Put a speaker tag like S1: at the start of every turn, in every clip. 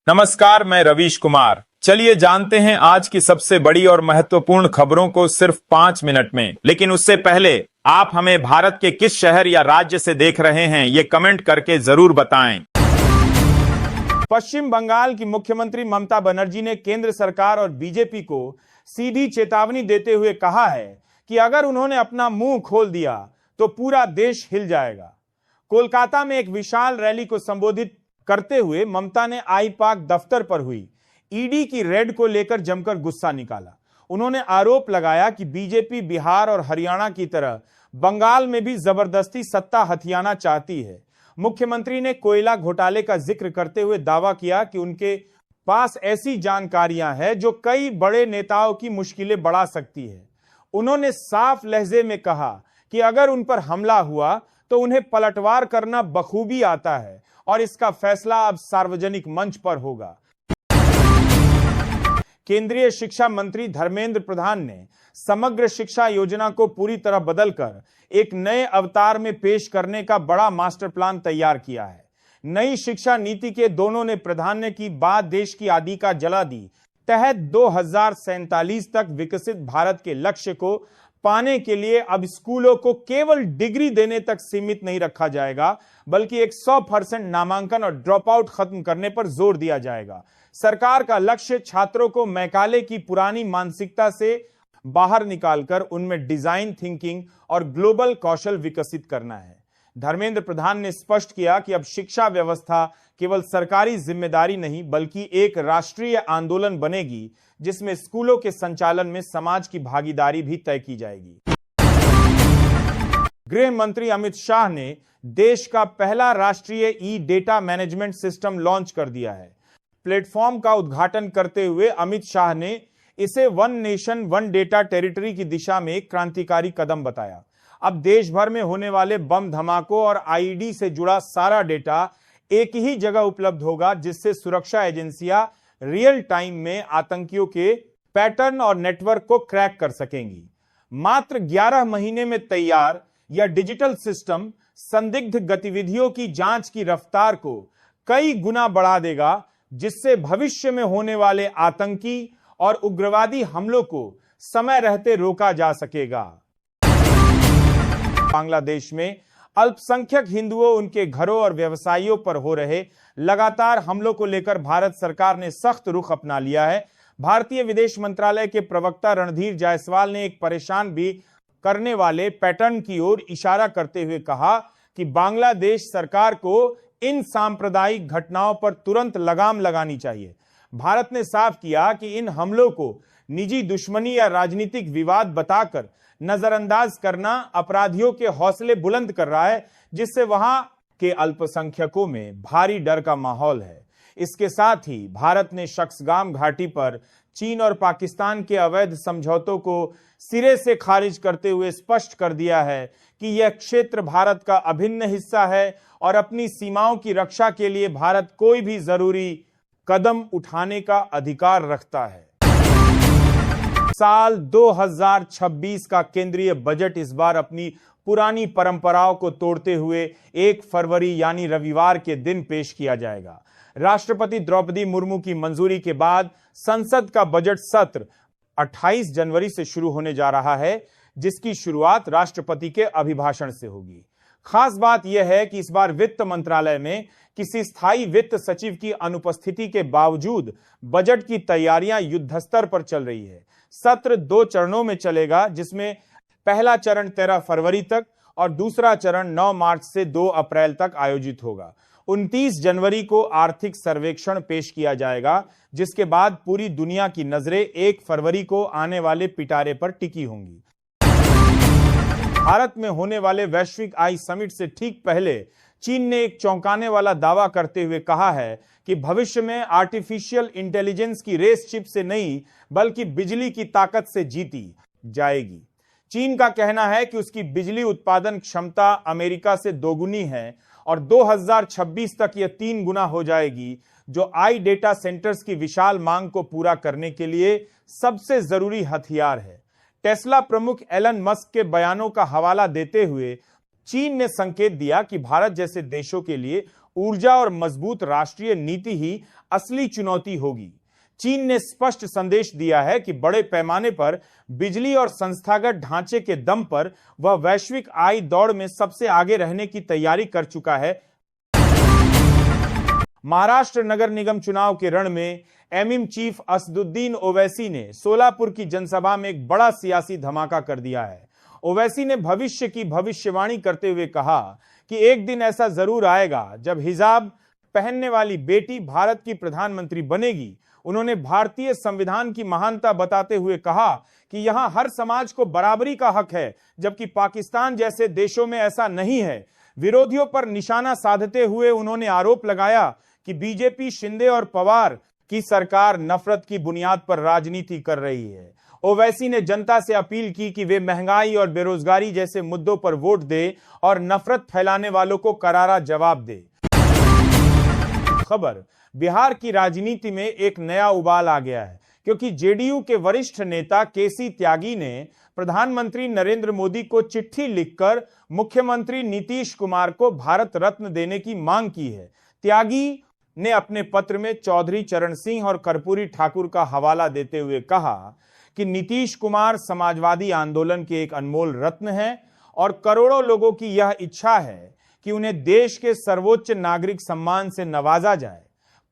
S1: नमस्कार, मैं रवीश कुमार। चलिए जानते हैं आज की सबसे बड़ी और महत्वपूर्ण खबरों को सिर्फ 5 मिनट में। लेकिन उससे पहले आप हमें भारत के किस शहर या राज्य से देख रहे हैं ये कमेंट करके जरूर बताएं। पश्चिम बंगाल की मुख्यमंत्री ममता बनर्जी ने केंद्र सरकार और बीजेपी को सीधी चेतावनी देते हुए कहा है कि अगर उन्होंने अपना मुंह खोल दिया तो पूरा देश हिल जाएगा। कोलकाता में एक विशाल रैली को संबोधित करते हुए ममता ने आईपाक दफ्तर पर हुई ईडी की रेड को लेकर जमकर गुस्सा निकाला। उन्होंने आरोप लगाया कि बीजेपी बिहार और हरियाणा की तरह बंगाल में भी जबरदस्ती सत्ता हथियाना चाहती है। मुख्यमंत्री ने कोयला घोटाले का जिक्र करते हुए दावा किया कि उनके पास ऐसी जानकारियां हैं जो कई बड़े नेताओं की मुश्किलें बढ़ा सकती है। उन्होंने साफ लहजे में कहा कि अगर उन पर हमला हुआ तो उन्हें पलटवार करना बखूबी आता है और इसका फैसला अब सार्वजनिक मंच पर होगा। केंद्रीय शिक्षा मंत्री धर्मेंद्र प्रधान ने समग्र शिक्षा योजना को पूरी तरह बदलकर एक नए अवतार में पेश करने का बड़ा मास्टर प्लान तैयार किया है। नई शिक्षा नीति के दोनों ने प्राधान्य की बात देश की आदि का जला दी तहत 2047 तक विकसित भारत के लक्ष्य को पाने के लिए अब स्कूलों को केवल डिग्री देने तक सीमित नहीं रखा जाएगा, बल्कि एक 100% नामांकन और ड्रॉप आउट खत्म करने पर जोर दिया जाएगा। सरकार का लक्ष्य छात्रों को मैकाले की पुरानी मानसिकता से बाहर निकालकर उनमें डिजाइन थिंकिंग और ग्लोबल कौशल विकसित करना है। धर्मेंद्र प्रधान ने स्पष्ट किया कि अब शिक्षा व्यवस्था केवल सरकारी जिम्मेदारी नहीं बल्कि एक राष्ट्रीय आंदोलन बनेगी, जिसमें स्कूलों के संचालन में समाज की भागीदारी भी तय की जाएगी। गृह मंत्री अमित शाह ने देश का पहला राष्ट्रीय ई डेटा मैनेजमेंट सिस्टम लॉन्च कर दिया है। प्लेटफॉर्म का उद्घाटन करते हुए अमित शाह ने इसे one nation one data territory की दिशा में एक क्रांतिकारी कदम बताया। अब देश भर में होने वाले बम धमाकों और आईडी से जुड़ा सारा डेटा एक ही जगह उपलब्ध होगा, जिससे सुरक्षा एजेंसियां रियल टाइम में आतंकियों के पैटर्न और नेटवर्क को क्रैक कर सकेंगी। मात्र 11 महीने में तैयार यह डिजिटल सिस्टम संदिग्ध गतिविधियों की जांच की रफ्तार को कई गुना बढ़ा देगा, जिससे भविष्य में होने वाले आतंकी और उग्रवादी हमलों को समय रहते रोका जा सकेगा। बांग्लादेश में अल्पसंख्यक हिंदुओं, उनके घरों और व्यवसायियों पर हो रहे लगातार हमलों को लेकर भारत सरकार ने सख्त रुख अपना लिया है। भारतीय विदेश मंत्रालय के प्रवक्ता रणधीर जायसवाल ने एक परेशान भी करने वाले पैटर्न की ओर इशारा करते हुए कहा कि बांग्लादेश सरकार को इन सांप्रदायिक घटनाओं पर तुरंत लगाम लगानी चाहिए। भारत ने साफ किया कि इन हमलों को निजी दुश्मनी या राजनीतिक विवाद बताकर नजरअंदाज करना अपराधियों के हौसले बुलंद कर रहा है, जिससे वहां के अल्पसंख्यकों में भारी डर का माहौल है। इसके साथ ही भारत ने शक्सगाम घाटी पर चीन और पाकिस्तान के अवैध समझौतों को सिरे से खारिज करते हुए स्पष्ट कर दिया है कि यह क्षेत्र भारत का अभिन्न हिस्सा है और अपनी सीमाओं की रक्षा के लिए भारत कोई भी जरूरी कदम उठाने का अधिकार रखता है। साल 2026 का केंद्रीय बजट इस बार अपनी पुरानी परंपराओं को तोड़ते हुए 1 फरवरी यानी रविवार के दिन पेश किया जाएगा। राष्ट्रपति द्रौपदी मुर्मू की मंजूरी के बाद संसद का बजट सत्र 28 जनवरी से शुरू होने जा रहा है, जिसकी शुरुआत राष्ट्रपति के अभिभाषण से होगी। खास बात यह है कि इस बार वित्त मंत्रालय में किसी स्थायी वित्त सचिव की अनुपस्थिति के बावजूद बजट की तैयारियां युद्धस्तर पर चल रही है। सत्र 2 चरणों में चलेगा, जिसमें पहला चरण 13 फरवरी तक और दूसरा चरण 9 मार्च से 2 अप्रैल तक आयोजित होगा। 29 जनवरी को आर्थिक सर्वेक्षण पेश किया जाएगा, जिसके बाद पूरी दुनिया की नजरें 1 फरवरी को आने वाले पिटारे पर टिकी होंगी। भारत में होने वाले वैश्विक आई समिट से ठीक पहले चीन ने एक चौंकाने वाला दावा करते हुए कहा है कि भविष्य में आर्टिफिशियल इंटेलिजेंस की रेस चिप से नहीं बल्कि बिजली की ताकत से जीती जाएगी। चीन का कहना है कि उसकी बिजली उत्पादन क्षमता अमेरिका से दोगुनी है और 2026 तक यह 3 गुना हो जाएगी, जो आई डेटा सेंटर्स की विशाल मांग को पूरा करने के लिए सबसे जरूरी हथियार है। टेस्ला प्रमुख एलन मस्क के बयानों का हवाला देते हुए चीन ने संकेत दिया कि भारत जैसे देशों के लिए ऊर्जा और मजबूत राष्ट्रीय नीति ही असली चुनौती होगी। चीन ने स्पष्ट संदेश दिया है कि बड़े पैमाने पर बिजली और संस्थागत ढांचे के दम पर वह वैश्विक आय दौड़ में सबसे आगे रहने की तैयारी कर चुका है। महाराष्ट्र नगर निगम चुनाव के रण में एमएम चीफ असदुद्दीन ओवैसी ने सोलापुर की जनसभा में एक बड़ा सियासी धमाका कर दिया है। ओवैसी ने भविष्य की भविष्यवाणी करते हुए कहा कि एक दिन ऐसा जरूर आएगा जब हिजाब पहनने वाली बेटी भारत की प्रधानमंत्री बनेगी। उन्होंने भारतीय संविधान की महानता बताते हुए कहा कि यहां हर समाज को बराबरी का हक है, जबकि पाकिस्तान जैसे देशों में ऐसा नहीं है। विरोधियों पर निशाना साधते हुए उन्होंने आरोप लगाया कि बीजेपी, शिंदे और पवार की सरकार नफरत की बुनियाद पर राजनीति कर रही है। ओवैसी ने जनता से अपील की कि वे महंगाई और बेरोजगारी जैसे मुद्दों पर वोट दे और नफरत फैलाने वालों को करारा जवाब दे। खबर, बिहार की राजनीति में एक नया उबाल आ गया है, क्योंकि जेडीयू के वरिष्ठ नेता केसी त्यागी ने प्रधानमंत्री नरेंद्र मोदी को चिट्ठी लिखकर मुख्यमंत्री नीतीश कुमार को भारत रत्न देने की मांग की है। त्यागी ने अपने पत्र में चौधरी चरण सिंह और कर्पूरी ठाकुर का हवाला देते हुए कहा कि नीतीश कुमार समाजवादी आंदोलन के एक अनमोल रत्न हैं और करोड़ों लोगों की यह इच्छा है कि उन्हें देश के सर्वोच्च नागरिक सम्मान से नवाजा जाए।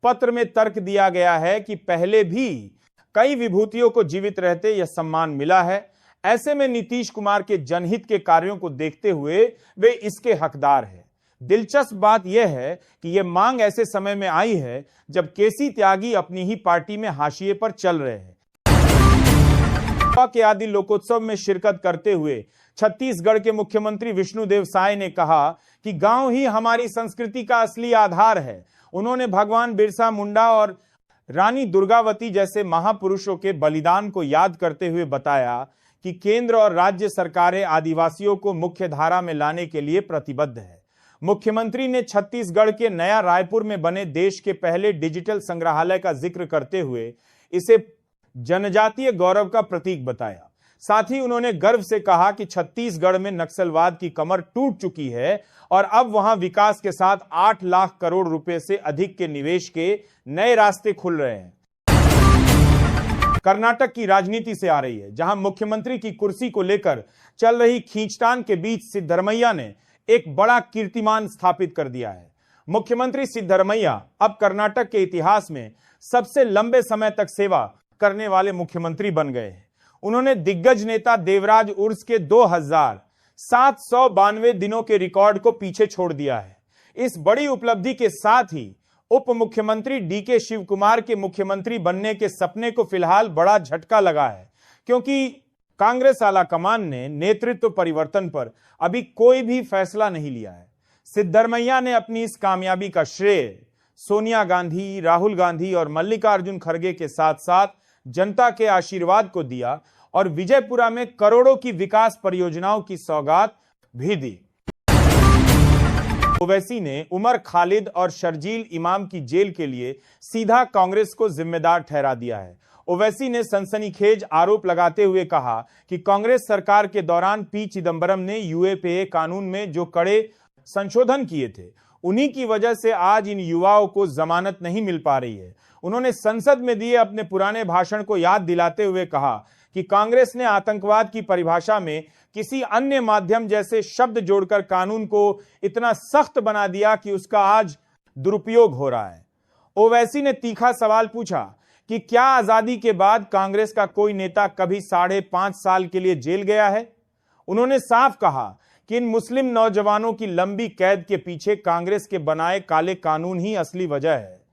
S1: पत्र में तर्क दिया गया है कि पहले भी कई विभूतियों को जीवित रहते यह सम्मान मिला है। ऐसे में नीतीश कुमार के जनहित के कार्यों को देखते हुए वे इसके हकदार हैं। दिलचस्प बात यह है कि यह मांग ऐसे समय में आई है जब केसी त्यागी अपनी ही पार्टी में हाशिए पर चल रहे हैं। के आदि लोकोत्सव में शिरकत करते हुए छत्तीसगढ़ के मुख्यमंत्री विष्णुदेव साय ने कहा कि गांव ही हमारी संस्कृति का असली आधार है। उन्होंने भगवान बिरसा मुंडा और रानी दुर्गावती जैसे महापुरुषों के बलिदान को याद करते हुए बताया कि केंद्र और राज्य सरकारें आदिवासियों को मुख्य धारा में लाने के लिए प्रतिबद्ध है। मुख्यमंत्री ने छत्तीसगढ़ के नया रायपुर में बने देश के पहले डिजिटल संग्रहालय का जिक्र करते हुए इसे जनजातीय गौरव का प्रतीक बताया। साथ ही उन्होंने गर्व से कहा कि छत्तीसगढ़ में नक्सलवाद की कमर टूट चुकी है और अब वहां विकास के साथ 8 लाख करोड़ रुपए से अधिक के निवेश के नए रास्ते खुल रहे हैं। कर्नाटक की राजनीति से आ रही है, जहां मुख्यमंत्री की कुर्सी को लेकर चल रही खींचतान के बीच सिद्धरमैया ने एक बड़ा कीर्तिमान स्थापित कर दिया है। मुख्यमंत्री सिद्धरमैया अब कर्नाटक के इतिहास में सबसे लंबे समय तक सेवा करने वाले मुख्यमंत्री बन गए हैं। उन्होंने दिग्गज नेता देवराज उर्स के 2792 दिनों के रिकॉर्ड को पीछे छोड़ दिया है। इस बड़ी उपलब्धि के साथ ही उप मुख्यमंत्री डीके शिव कुमार के मुख्यमंत्री बनने के सपने को फिलहाल बड़ा झटका लगा है, क्योंकि कांग्रेस आलाकमान ने नेतृत्व परिवर्तन पर अभी कोई भी फैसला नहीं लिया है। सिद्धरमैया ने अपनी इस कामयाबी का श्रेय सोनिया गांधी, राहुल गांधी और मल्लिकार्जुन खड़गे के साथ साथ जनता के आशीर्वाद को दिया और विजयपुरा में करोड़ों की विकास परियोजनाओं की सौगात भी दी। ओवैसी ने उमर खालिद और शर्जील इमाम की जेल के लिए सीधा कांग्रेस को जिम्मेदार ठहरा दिया है। ओवैसी ने सनसनीखेज आरोप लगाते हुए कहा कि कांग्रेस सरकार के दौरान पी चिदंबरम ने यूएपीए कानून में जो कड़े संशोधन किए थे, उन्हीं की वजह से आज इन युवाओं को जमानत नहीं मिल पा रही है। उन्होंने संसद में दिए अपने पुराने भाषण को याद दिलाते हुए कहा कि कांग्रेस ने आतंकवाद की परिभाषा में किसी अन्य माध्यम जैसे शब्द जोड़कर कानून को इतना सख्त बना दिया कि उसका आज दुरुपयोग हो रहा है। ओवैसी ने तीखा सवाल पूछा कि क्या आजादी के बाद कांग्रेस का कोई नेता कभी 5.5 साल के लिए जेल गया है। उन्होंने साफ कहा कि इन मुस्लिम नौजवानों की लंबी कैद के पीछे कांग्रेस के बनाए काले कानून ही असली वजह है।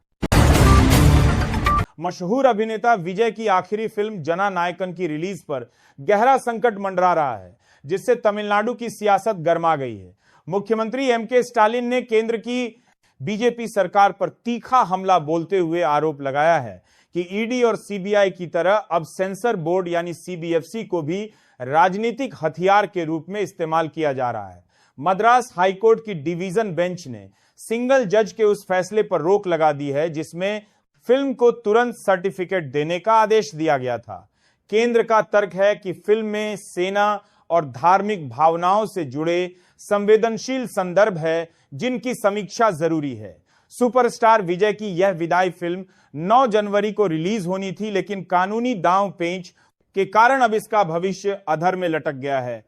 S1: मशहूर अभिनेता विजय की आखिरी फिल्म जना नायकन की रिलीज पर गहरा संकट मंडरा रहा है, जिससे तमिलनाडु की सियासत गर्मा गई है। मुख्यमंत्री एमके स्टालिन ने केंद्र की बीजेपी सरकार पर तीखा हमला बोलते हुए आरोप लगाया है कि ईडी और सीबीआई की तरह अब सेंसर बोर्ड यानी सीबीएफसी को भी राजनीतिक हथियार के रूप में इस्तेमाल किया जा रहा है। मद्रास हाईकोर्ट की डिवीजन बेंच ने सिंगल जज के उस फैसले पर रोक लगा दी है जिसमें फिल्म को तुरंत सर्टिफिकेट देने का आदेश दिया गया था। केंद्र का तर्क है कि फिल्म में सेना और धार्मिक भावनाओं से जुड़े संवेदनशील संदर्भ है जिनकी समीक्षा जरूरी है। सुपरस्टार विजय की यह विदाई फिल्म 9 जनवरी को रिलीज होनी थी, लेकिन कानूनी दांव पेंच के कारण अब इसका भविष्य अधर में लटक गया है।